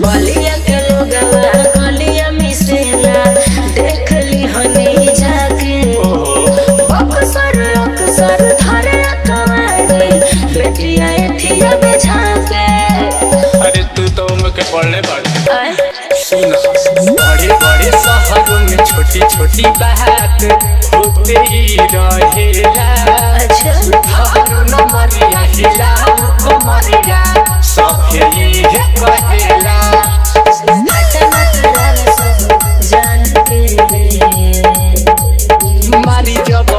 बलिया के लोगवा गलिया मिसेला देख ली हनी जाके अक्सर अक्सर धरे कवारी बेटिया एथिया बेझाके। अरे तू तो उनके पढ़ने पड़े सुन बड़े बड़े शहरों में छोटी छोटी बात होते ही रहेला। हरो न मरिया हिला को मरिया सब यही कहेला। मारी जब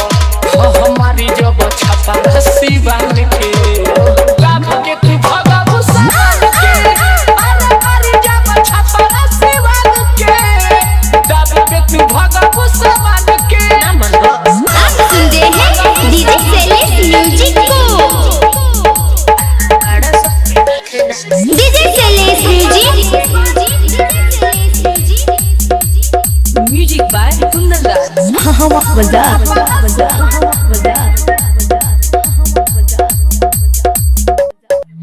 हमारी जब छपा रस्सी बांध के लाभ के तू भगा भूषण के। अरे मारी जब छपा रस्सी बांध के लाभ के तू भगा भूषण के। आप सुन रहे हैं डीजे सेलेस म्यूजिक को। DJ Seles music by Kundandas.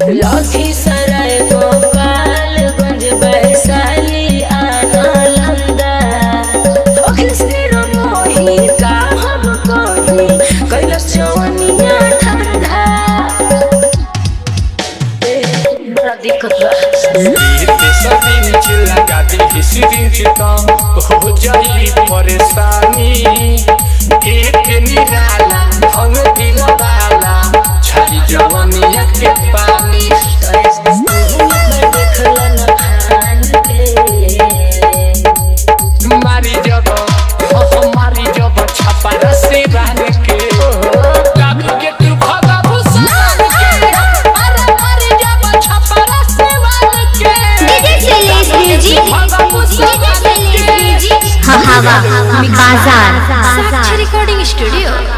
Lakhisarai Gopalganj Vaishali Nalanda मोही का हम कही कैलाश चवनिया ठंडा बड़ा दिक्कत लगा दी सिरिंज कम हो जाई परेशानी। एक निराला हम दिल वाला छाई जवनिया के पानी। मारी जब हमारी जब छपा रस्सी बांध के लाभ के तू भगा भूषण के। अरे मारी जब छपा रस्सी बांध के डीजे सेलेस म्यूजिक। हवा बाजार रिकॉर्डिंग स्टूडियो।